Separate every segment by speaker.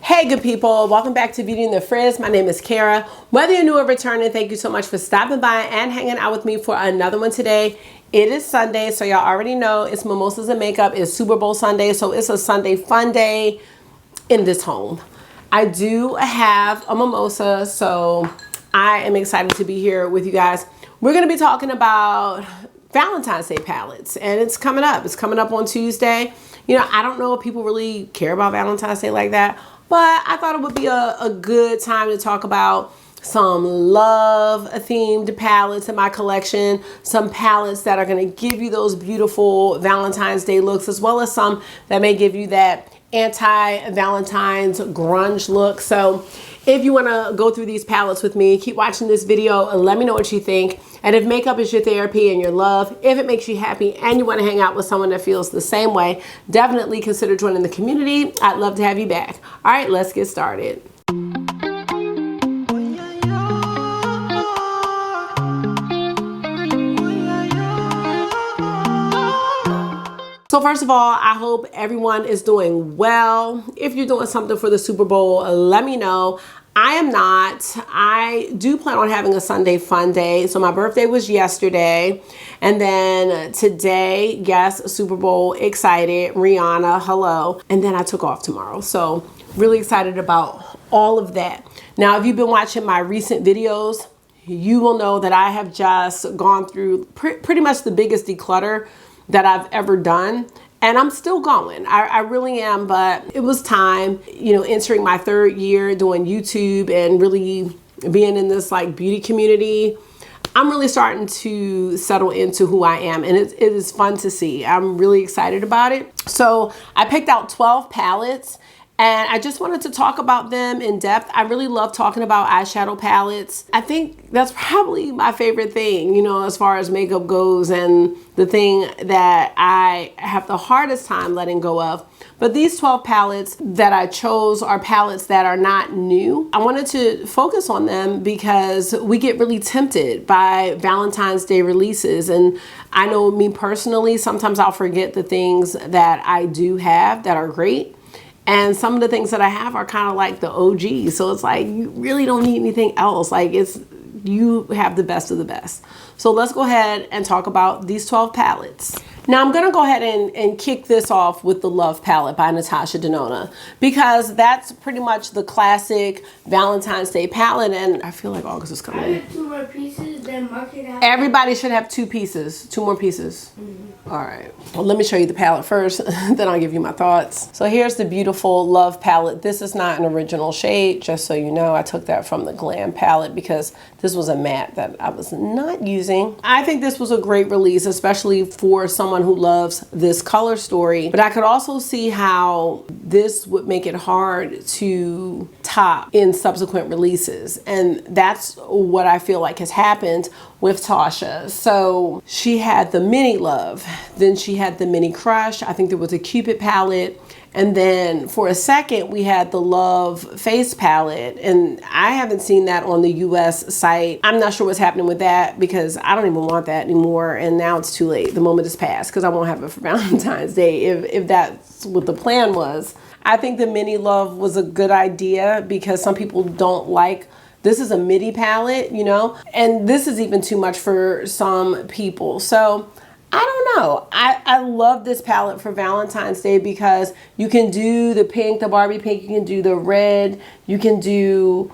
Speaker 1: Hey good people, welcome back to Beauty and the Frizz. My name is Cara. Whether you're new or returning, thank you so much for stopping by and hanging out with me for another one today. It is Sunday, so y'all already know it's Mimosas and Makeup. It's Super Bowl Sunday, so it's a Sunday fun day in this home. I do have a mimosa, so I am excited to be here with you guys. We're going to be talking about Valentine's Day palettes, and it's coming up. It's coming up on Tuesday. You know, I don't know if people really care about Valentine's Day like that, but I thought it would be a good time to talk about some love themed palettes in my collection, some palettes that are going to give you those beautiful Valentine's Day looks, as well as some that may give you that anti-Valentine's grunge look. So if you want to go through these palettes with me, keep watching this video and let me know what you think. And if makeup is your therapy and your love, if it makes you happy and you want to hang out with someone that feels the same way, definitely consider joining the community. I'd love to have you back. All right, let's get started. So first of all, I hope everyone is doing well. If you're doing something for the Super Bowl, let me know. I am not. I do plan on having a Sunday fun day. So my birthday was yesterday. And then today, yes, Super Bowl excited. Rihanna, hello. And then I took off tomorrow. So really excited about all of that. Now, if you've been watching my recent videos, you will know that I have just gone through pretty much the biggest declutter that I've ever done. And I'm still going. I really am, but it was time, you know, entering my third year doing YouTube and really being in this like beauty community. I'm really starting to settle into who I am, and it is fun to see. I'm really excited about it. So I picked out 12 palettes, and I just wanted to talk about them in depth. I really love talking about eyeshadow palettes. I think that's probably my favorite thing, you know, as far as makeup goes, and the thing that I have the hardest time letting go of. But these 12 palettes that I chose are palettes that are not new. I wanted to focus on them because we get really tempted by Valentine's Day releases. And I know me personally, sometimes I'll forget the things that I do have that are great. And some of the things that I have are kind of like the OG. So it's like, you really don't need anything else. Like you have the best of the best. So let's go ahead and talk about these 12 palettes. Now I'm gonna go ahead and kick this off with the Love palette by Natasha Denona, because that's pretty much the classic Valentine's Day palette, and I feel like August is coming.
Speaker 2: I have 2 more pieces, then mark it out.
Speaker 1: Everybody should have 2 more pieces. All right, well, let me show you the palette first, then I'll give you my thoughts. So here's the beautiful Love palette. This is not an original shade, just so you know. I took that from the Glam palette because this was a matte that I was not using. I think this was a great release, especially for someone who loves this color story. But I could also see how this would make it hard to top in subsequent releases. And that's what I feel like has happened with Tasha. So she had the Mini Love, then she had the Mini Crush. I think there was a Cupid palette. And then for a second, we had the Love Face palette, and I haven't seen that on the US site. I'm not sure what's happening with that because I don't even want that anymore, and now it's too late. The moment is past because I won't have it for Valentine's Day if that's what the plan was. I think the Mini Love was a good idea because some people don't like, this is a midi palette, you know, and this is even too much for some people. So I don't know. I love this palette for Valentine's Day because you can do the pink, the Barbie pink, you can do the red, you can do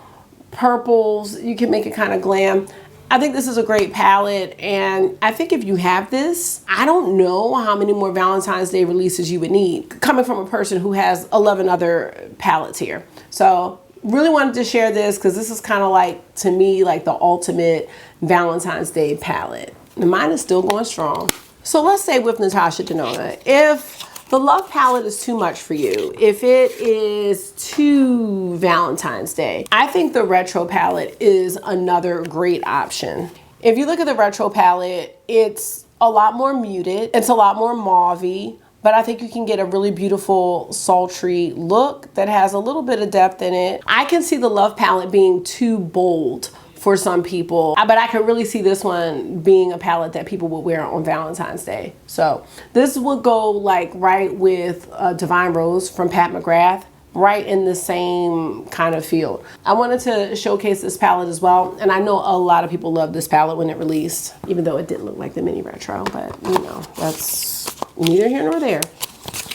Speaker 1: purples, you can make it kind of glam. I think this is a great palette, and I think if you have this, I don't know how many more Valentine's Day releases you would need, coming from a person who has 11 other palettes here. So really wanted to share this because this is kind of like, to me, like the ultimate Valentine's Day palette. And mine is still going strong. So let's say with Natasha Denona, if the Love palette is too much for you, if it is too Valentine's Day, I think the Retro palette is another great option. If you look at the Retro palette, it's a lot more muted. It's a lot more mauve-y, but I think you can get a really beautiful sultry look that has a little bit of depth in it. I can see the Love palette being too bold for some people, but I could really see this one being a palette that people would wear on Valentine's Day. So this would go like right with Divine Rose from Pat McGrath. right in the same kind of field. I wanted to showcase this palette as well, and I know a lot of people loved this palette when it released, even though it didn't look like the mini retro, but you know, that's neither here nor there.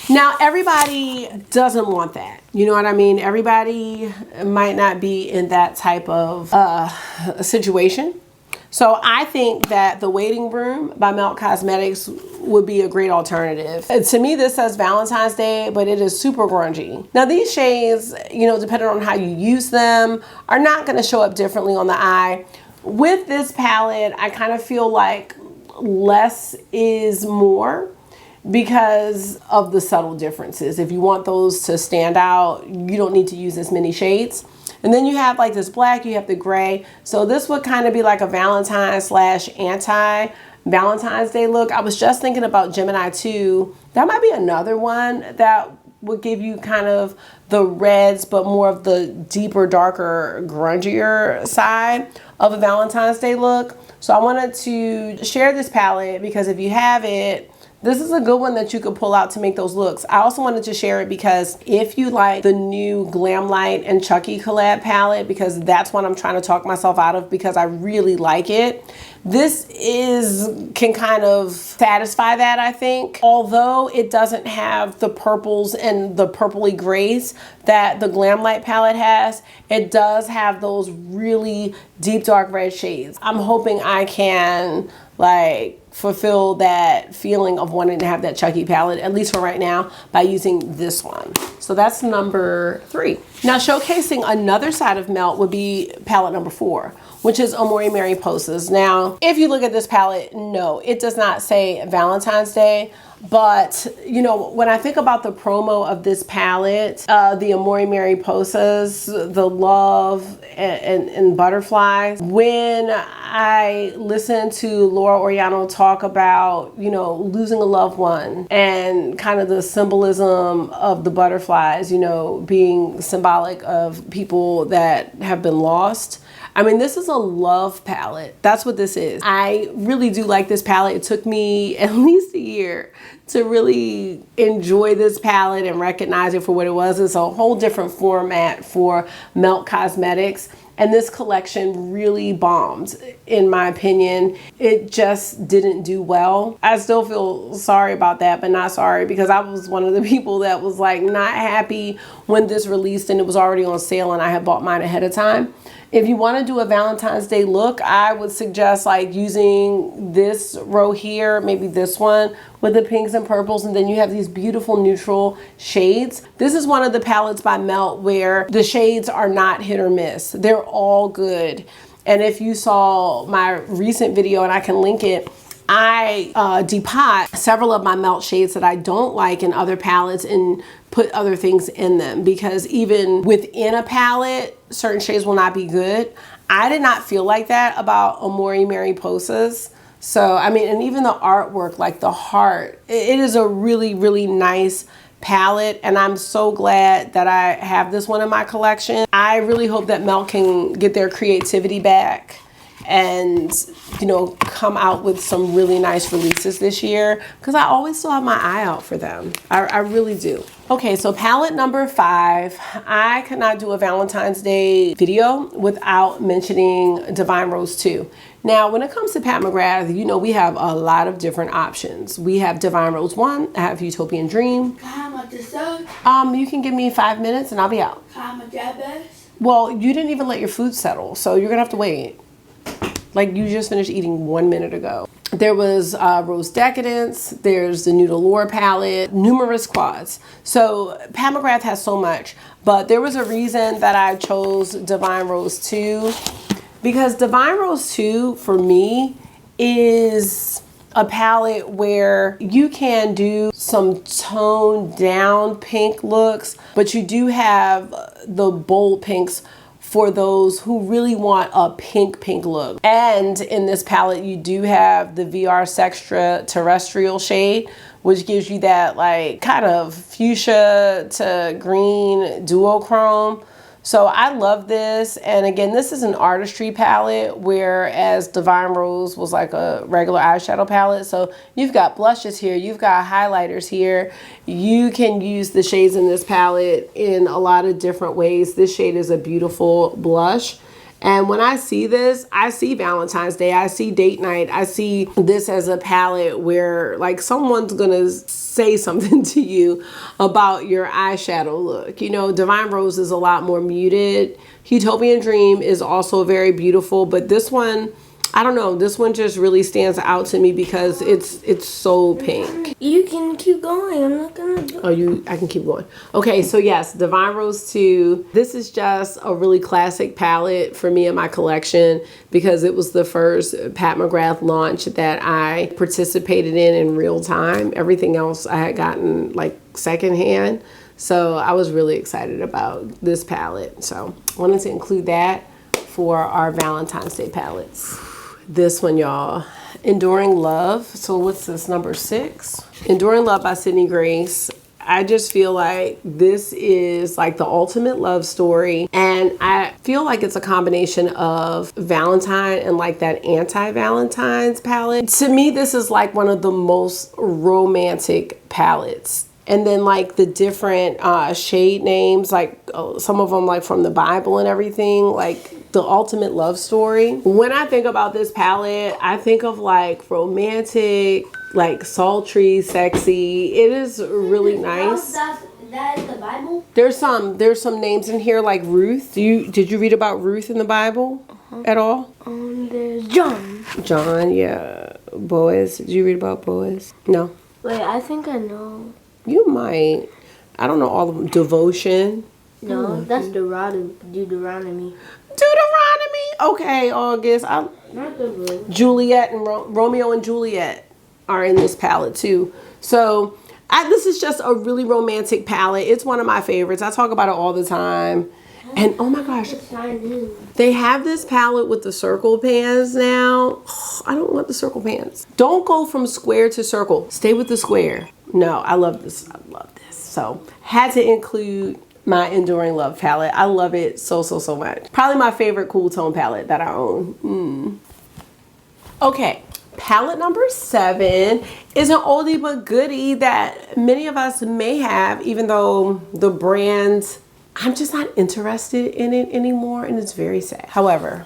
Speaker 1: Now, everybody doesn't want that. You know what I mean? Everybody might not be in that type of situation. So I think that the Waiting Room by Melt Cosmetics would be a great alternative. And to me, this says Valentine's Day, but it is super grungy. Now these shades, you know, depending on how you use them, are not gonna show up differently on the eye. With this palette, I kind of feel like less is more because of the subtle differences. If you want those to stand out, you don't need to use as many shades. And then you have like this black, you have the gray. So this would kind of be like a Valentine / anti-Valentine's Day look. I was just thinking about Gemini 2. That might be another one that would give you kind of the reds, but more of the deeper, darker, grungier side of a Valentine's Day look. So I wanted to share this palette because if you have it, this is a good one that you could pull out to make those looks. I also wanted to share it because if you like the new Glamlight and Chucky collab palette, because that's what I'm trying to talk myself out of because I really like it. This can kind of satisfy that, I think. Although it doesn't have the purples and the purpley grays that the Glamlight palette has, it does have those really deep dark red shades. I'm hoping I can like fulfill that feeling of wanting to have that Chucky palette, at least for right now, by using this one. So that's number 3. Now showcasing another side of Melt would be palette number 4, which is Amor Mariposas. Now, if you look at this palette, no, it does not say Valentine's Day. But, you know, when I think about the promo of this palette, the Amor Mariposas, the love and butterflies, when I listen to Laura Oriano talk about, you know, losing a loved one and kind of the symbolism of the butterflies, you know, being symbolic of people that have been lost. I mean, this is a love palette. That's what this is. I really do like this palette. It took me at least a year to really enjoy this palette and recognize it for what it was. It's a whole different format for Melt Cosmetics. And this collection really bombed, in my opinion. It just didn't do well. I still feel sorry about that, but not sorry, because I was one of the people that was like not happy when this released and it was already on sale and I had bought mine ahead of time. If you want to do a Valentine's Day look, I would suggest like using this row here, maybe this one with the pinks and purples, and then you have these beautiful neutral shades. This is one of the palettes by Melt where the shades are not hit or miss. They're all good. And if you saw my recent video, and I can link it, I depot several of my Melt shades that I don't like in other palettes and put other things in them, because even within a palette, certain shades will not be good. I did not feel like that about Amor Mariposas. So, I mean, and even the artwork, like the heart, it is a really, really nice palette, and I'm so glad that I have this one in my collection. I really hope that Melt can get their creativity back and, you know, come out with some really nice releases this year, because I always still have my eye out for them. I really do. Okay, so palette number 5. I could not do a Valentine's Day video without mentioning Divine Rose 2. Now, when it comes to Pat McGrath, you know, we have a lot of different options. We have Divine Rose 1, I have Utopian Dream.
Speaker 2: How much is that?
Speaker 1: You can give me 5 minutes and I'll be out.
Speaker 2: How much is?
Speaker 1: Well, you didn't even let your food settle, so you're gonna have to wait. Like, you just finished eating 1 minute ago. There was Rose Decadence, there's the Nude Allure palette, numerous quads. So Pat McGrath has so much, but there was a reason that I chose Divine Rose 2, because Divine Rose 2 for me is a palette where you can do some toned down pink looks, but you do have the bold pinks for those who really want a pink look. And in this palette, you do have the VR Sextra Terrestrial shade, which gives you that like kind of fuchsia to green duochrome. So I love this. And again, this is an artistry palette, whereas Divine Rose was like a regular eyeshadow palette. So you've got blushes here, you've got highlighters here. You can use the shades in this palette in a lot of different ways. This shade is a beautiful blush. And when I see this, I see Valentine's Day, I see date night, I see this as a palette where like someone's gonna say something to you about your eyeshadow look. You know, Divine Rose is a lot more muted. Utopian Dream is also very beautiful, but this one, I don't know, this one just really stands out to me because it's so pink.
Speaker 2: You can keep going. I'm not gonna do
Speaker 1: Oh, I can keep going. Okay, so yes, Divine Rose 2. This is just a really classic palette for me in my collection because it was the first Pat McGrath launch that I participated in real time. Everything else I had gotten like secondhand. So I was really excited about this palette. So I wanted to include that for our Valentine's Day palettes. This one, y'all, Enduring Love. So what's this, number 6? Enduring Love by Sydney Grace. I just feel like this is like the ultimate love story. And I feel like it's a combination of Valentine and like that anti-Valentine's palette. To me, this is like one of the most romantic palettes. And then like the different shade names, like some of them like from the Bible and everything, like the ultimate love story. When I think about this palette, I think of like romantic, like sultry, sexy. It is really nice.
Speaker 2: That is the Bible?
Speaker 1: There's some names in here like Ruth. Did you read about Ruth in the Bible at all?
Speaker 2: There's John.
Speaker 1: John, yeah. Boaz. Did you read about Boaz? No.
Speaker 2: Wait, I think I know.
Speaker 1: You might. I don't know all of them. Devotion.
Speaker 2: No, that's Deuteronomy.
Speaker 1: Deuteronomy. Okay, August.
Speaker 2: Not Deuteronomy.
Speaker 1: Juliet and Romeo and Juliet are in this palette too. So this is just a really romantic palette. It's one of my favorites. I talk about it all the time. And oh my gosh, they have this palette with the circle pans now. Oh, I don't want the circle pans. Don't go from square to circle. Stay with the square. No, I love this. I love this. So had to include my Enduring Love palette. I love it so much. Probably my favorite cool tone palette that I own. Okay, palette number 7 is an oldie but goodie that many of us may have, even though the brand, I'm just not interested in it anymore, and it's very sad. However,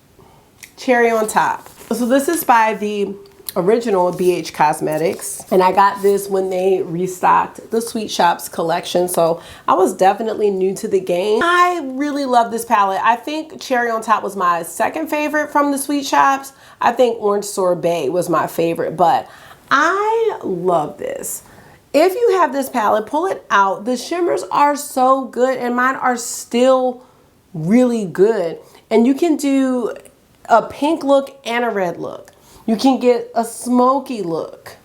Speaker 1: cherry on top. So this is by the original BH Cosmetics, and I got this when they restocked the Sweet Shops collection, so I was definitely new to the game. I really love this palette. I think Cherry on Top was my second favorite from the Sweet Shops. I think Orange Sorbet was my favorite, but I love this. If you have this palette, pull it out. The shimmers are so good, and mine are still really good. And you can do a pink look and a red look. You can get a smoky look.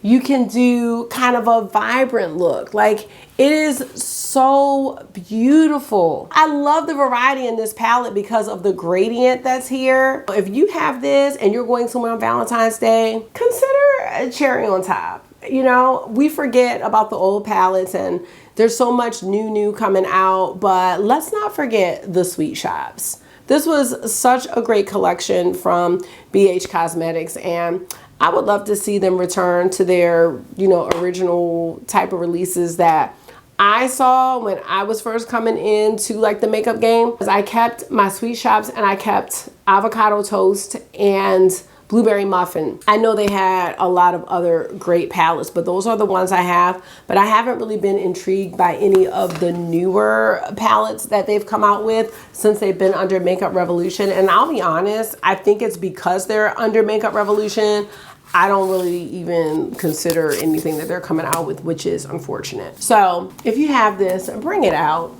Speaker 1: You can do kind of a vibrant look. Like, it is so beautiful. I love the variety in this palette because of the gradient that's here. If you have this and you're going somewhere on Valentine's Day, consider a cherry on top. You know, we forget about the old palettes and there's so much new coming out, but let's not forget the Sweet Shops. This was such a great collection from BH Cosmetics, and I would love to see them return to their, you know, original type of releases that I saw when I was first coming into like the makeup game. I kept my Sweet Shops and I kept Avocado Toast and Blueberry Muffin. I know they had a lot of other great palettes, but those are the ones I have. But I haven't really been intrigued by any of the newer palettes that they've come out with since they've been under Makeup Revolution. And I'll be honest, I think it's because they're under Makeup Revolution, I don't really even consider anything that they're coming out with, which is unfortunate. So if you have this, bring it out.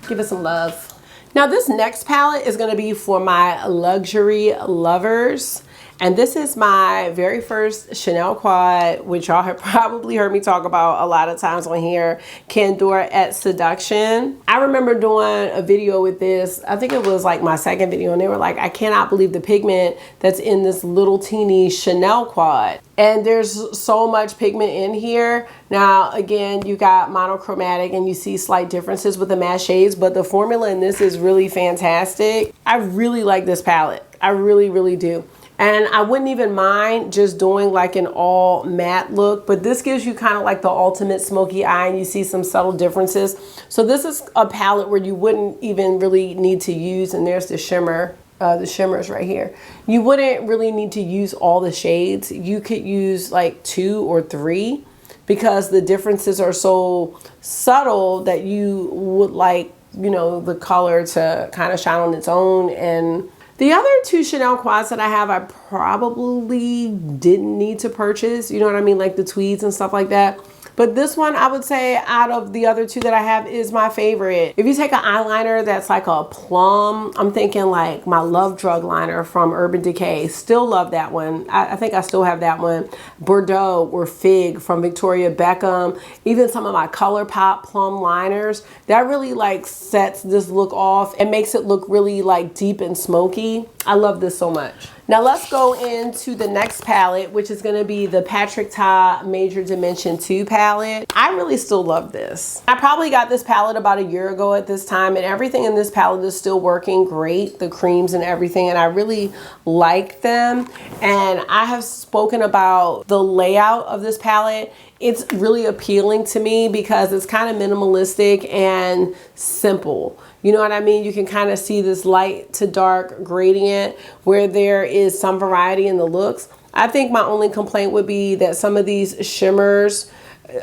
Speaker 1: Give it some love. Now this next palette is gonna be for my luxury lovers. And this is my very first Chanel quad, which y'all have probably heard me talk about a lot of times on here, Candeur at Seduction. I remember doing a video with this, I think it was like my second video, and they were like, I cannot believe the pigment that's in this little teeny Chanel quad. And there's so much pigment in here. Now, again, you got monochromatic and you see slight differences with the matte shades, but the formula in this is really fantastic. I really like this palette. I really, really do. And I wouldn't even mind just doing like an all matte look, but this gives you kind of like the ultimate smoky eye, and you see some subtle differences. So this is a palette where you wouldn't even really need to use, and there's the shimmer, the shimmers right here. You wouldn't really need to use all the shades. You could use like 2 or 3 because the differences are so subtle that you would like, you know, the color to kind of shine on its own. And the other 2 Chanel quads that I have, I probably didn't need to purchase, you know what I mean? Like the tweeds and stuff like that. But this one, I would say out of the other 2 that I have, is my favorite. If you take an eyeliner that's like a plum, I'm thinking like my Love Drug liner from Urban Decay. Still love that one. I think I still have that one. Bordeaux or Fig from Victoria Beckham. Even some of my ColourPop plum liners. That really like sets this look off and makes it look really like deep and smoky. I love this so much. Now let's go into the next palette, which is gonna be the Patrick Ta Major Dimension 2 palette. I really still love this. I probably got this palette about a year ago at this time, and everything in this palette is still working great, the creams and everything, and I really like them. And I have spoken about the layout of this palette. It's really appealing to me because it's kind of minimalistic and simple. You know what I mean? You can kind of see this light to dark gradient where there is some variety in the looks. I think my only complaint would be that some of these shimmers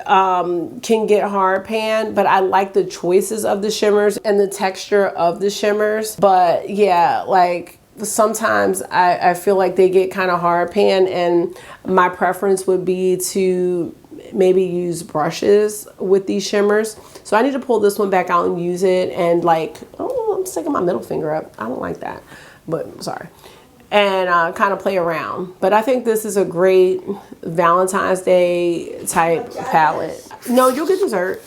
Speaker 1: can get hard pan, but I like the choices of the shimmers and the texture of the shimmers. But yeah, like sometimes I feel like they get kind of hard pan, and my preference would be to maybe use brushes with these shimmers. So I need to pull this one back out and use it, and like, oh, I'm sticking my middle finger up. I don't like that, but sorry. And kind of play around. But I think this is a great Valentine's Day type palette. No, you'll get dessert.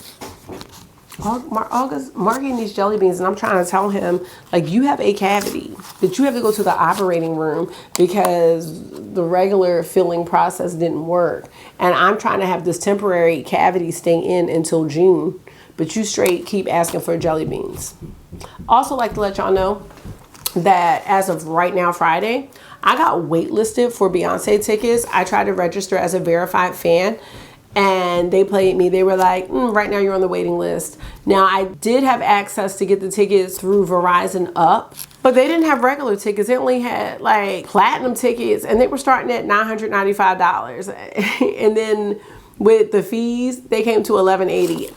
Speaker 1: August marking these jelly beans, and I'm trying to tell him, like, you have a cavity that you have to go to the operating room because the regular filling process didn't work, and I'm trying to have this temporary cavity stay in until June, but you straight keep asking for jelly beans. Also like to let y'all know that as of right now, Friday, I got waitlisted for Beyonce tickets. I tried to register as a verified fan, and they played me. They were like, right now you're on the waiting list. Now, I did have access to get the tickets through Verizon Up, but they didn't have regular tickets. They only had like platinum tickets, and they were starting at $995. And then with the fees, they came to $1,180.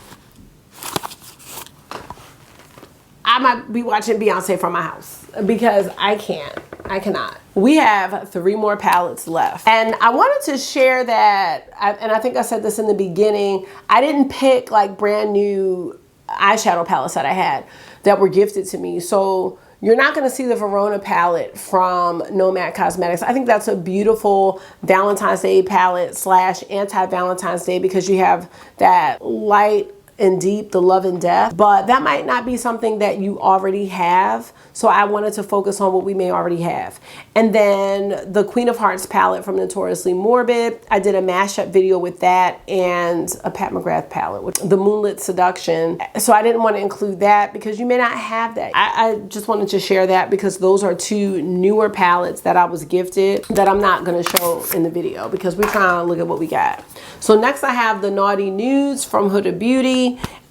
Speaker 1: I might be watching Beyonce from my house because I cannot. We have 3 more palettes left. And I wanted to share that, and I think I said this in the beginning, I didn't pick like brand new eyeshadow palettes that I had that were gifted to me. So you're not gonna see the Verona palette from Nomad Cosmetics. I think that's a beautiful Valentine's Day palette / anti-Valentine's Day because you have that light and deep, the love and death, but that might not be something that you already have. So I wanted to focus on what we may already have. And then the Queen of Hearts palette from Notoriously Morbid. I did a mashup video with that and a Pat McGrath palette with the Moonlit Seduction. So I didn't want to include that because you may not have that. I just wanted to share that because those are 2 newer palettes that I was gifted that I'm not going to show in the video because we're trying to look at what we got. So next I have the Naughty Nudes from Huda Beauty.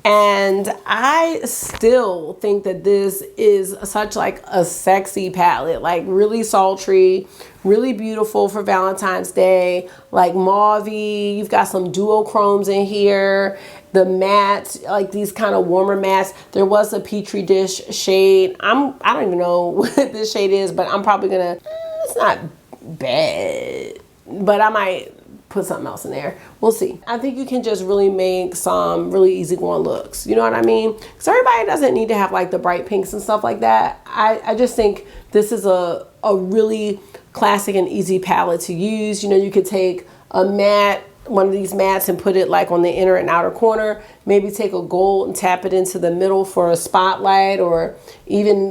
Speaker 1: And I still think that this is such like a sexy palette, like really sultry, really beautiful for Valentine's Day, like mauvey. You've got some duochromes in here. The mattes, like these kind of warmer mattes. There was a Petri dish shade. I don't even know what this shade is, but I'm probably gonna, it's not bad, but I might put something else in there. We'll see. I think you can just really make some really easygoing looks. You know what I mean? Because everybody doesn't need to have like the bright pinks and stuff like that. I just think this is a a really classic and easy palette to use. You know, you could take a matte, one of these mattes, and put it like on the inner and outer corner. Maybe take a gold and tap it into the middle for a spotlight, or even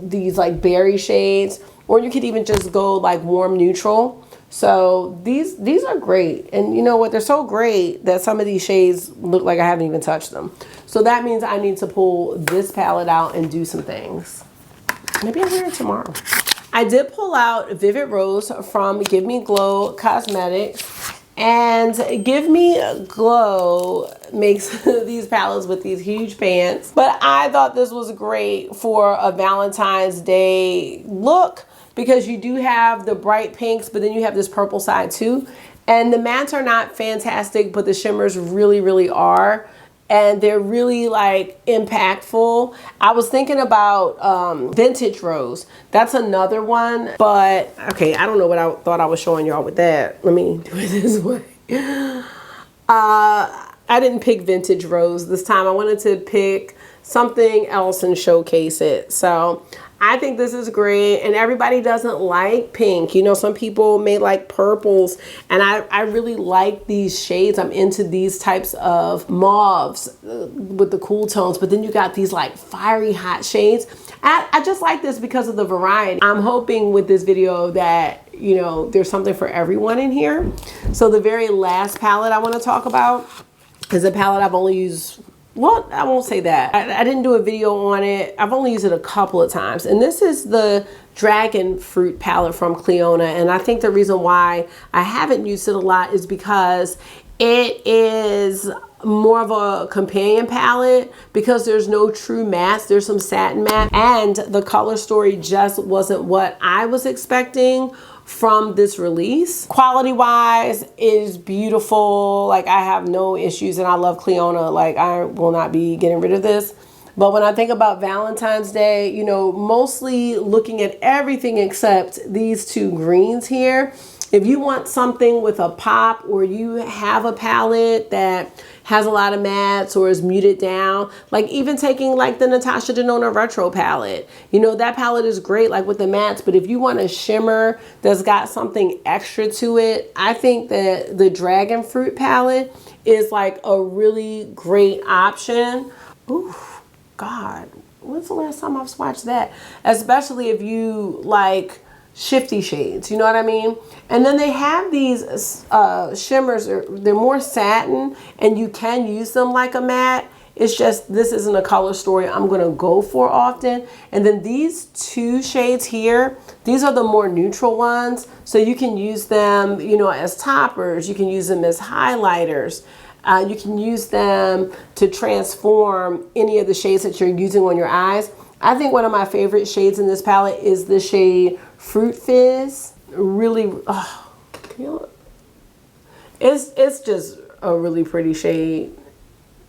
Speaker 1: these like berry shades, or you could even just go like warm neutral. So these are great, and you know what, they're so great that some of these shades look like I haven't even touched them. So that means I need to pull this palette out and do some things. Maybe I'll wear it tomorrow. I did pull out Vivid Rose from Give Me Glow Cosmetics, and Give Me Glow makes these palettes with these huge pants, but I thought this was great for a Valentine's Day look, because you do have the bright pinks, but then you have this purple side too. And the mattes are not fantastic, but the shimmers really, really are. And they're really like impactful. I was thinking about Vintage Rose. That's another one, but okay, I don't know what I thought I was showing y'all with that. Let me do it this way. I didn't pick Vintage Rose this time. I wanted to pick something else and showcase it. So I think this is great, and everybody doesn't like pink. You know, some people may like purples, and I really like these shades. I'm into these types of mauves with the cool tones, but then you got these like fiery hot shades. I just like this because of the variety. I'm hoping with this video that, you know, there's something for everyone in here. So the very last palette I want to talk about is a palette I've only used, well, I won't say that. I didn't do a video on it. I've only used it a couple of times. And this is the Dragonfruit palette from Clionadh. And I think the reason why I haven't used it a lot is because it is more of a companion palette, because there's no true mattes. There's some satin matte, and the color story just wasn't what I was expecting from this release. Quality wise is beautiful. Like, I have no issues, and I love Clionadh. Like, I will not be getting rid of this. But when I think about Valentine's Day, you know, mostly looking at everything except these two greens here. If you want something with a pop, or you have a palette that has a lot of mattes or is muted down, like even taking like the Natasha Denona Retro palette, you know, that palette is great like with the mattes, but if you want a shimmer that's got something extra to it, I think that the Dragonfruit palette is like a really great option. Ooh, God, when's the last time I've swatched that? Especially if you like shifty shades, you know what I mean? And then they have these shimmers, they're more satin, and you can use them like a matte. It's just, this isn't a color story I'm gonna go for often. And then these two shades here, these are the more neutral ones. So you can use them, you know, as toppers, you can use them as highlighters. You can use them to transform any of the shades that you're using on your eyes. I think one of my favorite shades in this palette is the shade Fruit Fizz. Really, oh, you know, it's just a really pretty shade.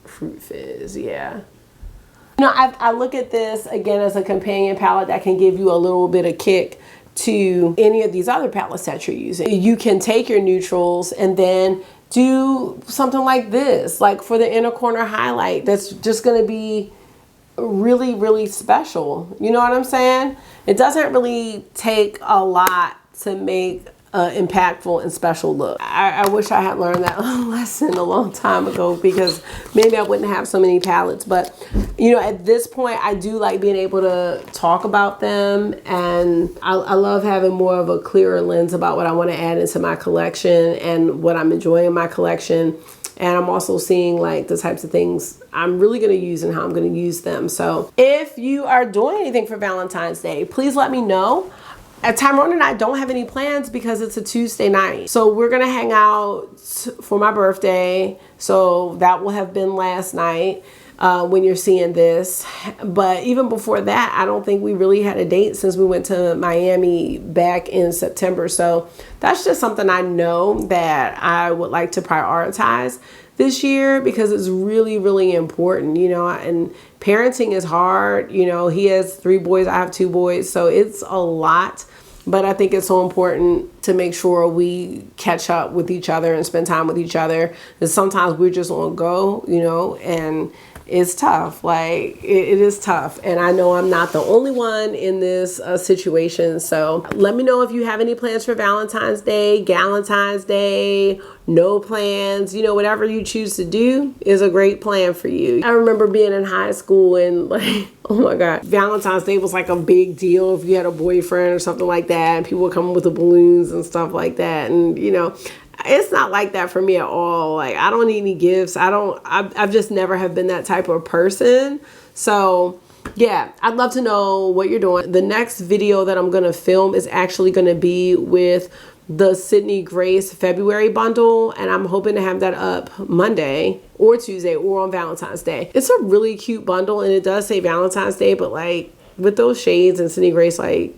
Speaker 1: Fruit Fizz, yeah. You know, I look at this again as a companion palette that can give you a little bit of kick to any of these other palettes that you're using. You can take your neutrals and then do something like this, like for the inner corner highlight, that's just gonna be really, really special. You know what I'm saying? It doesn't really take a lot to make an impactful and special look. I wish I had learned that lesson a long time ago, because maybe I wouldn't have so many palettes. But you know, at this point, I do like being able to talk about them, and I love having more of a clearer lens about what I want to add into my collection and what I'm enjoying in my collection. And I'm also seeing like the types of things I'm really going to use and how I'm going to use them. So if you are doing anything for Valentine's Day, please let me know. Tyrone and I don't have any plans because it's a Tuesday night. So we're going to hang out for my birthday. So that will have been last night when you're seeing this. But even before that, I don't think we really had a date since we went to Miami back in September. So that's just something I know that I would like to prioritize this year, because it's really, really important, you know, and parenting is hard. You know, he has 3 boys, I have 2 boys, so it's a lot. But I think it's so important to make sure we catch up with each other and spend time with each other. Because sometimes we're just on go, you know, and it's tough. Like it is tough, and I know I'm not the only one in this situation. So let me know if you have any plans for Valentine's Day, Galentine's Day, no plans. You know, whatever you choose to do is a great plan for you. I remember being in high school and like, oh my God, Valentine's Day was like a big deal if you had a boyfriend or something like that, and people would come with the balloons and stuff like that. And you know, it's not like that for me at all. Like, I don't need any gifts. I've just never have been that type of person. So yeah, I'd love to know what you're doing. The next video that I'm going to film is actually going to be with the Sydney Grace February bundle. And I'm hoping to have that up Monday or Tuesday or on Valentine's Day. It's a really cute bundle, and it does say Valentine's Day, but like with those shades and Sydney Grace, like,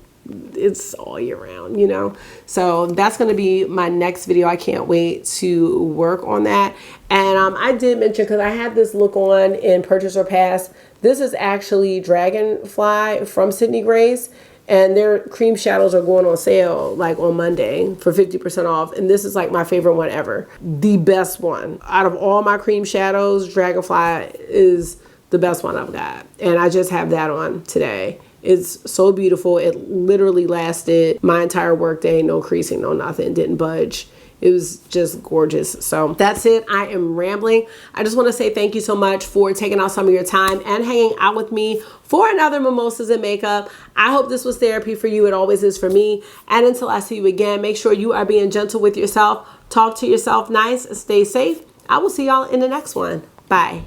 Speaker 1: it's all year round, you know. So that's going to be my next video. I can't wait to work on that. And I did mention, because I had this look on in Purchase or Pass, this is actually Dragonfly from Sydney Grace, and their cream shadows are going on sale like on Monday for 50% off. And this is like my favorite one ever, the best one out of all my cream shadows. Dragonfly is the best one I've got, and I just have that on today. It's so beautiful. It literally lasted my entire workday. No creasing, no nothing. Didn't budge. It was just gorgeous. So that's it. I am rambling. I just want to say thank you so much for taking out some of your time and hanging out with me for another Mimosas and Makeup. I hope this was therapy for you. It always is for me. And until I see you again, make sure you are being gentle with yourself. Talk to yourself nice. Stay safe. I will see y'all in the next one. Bye.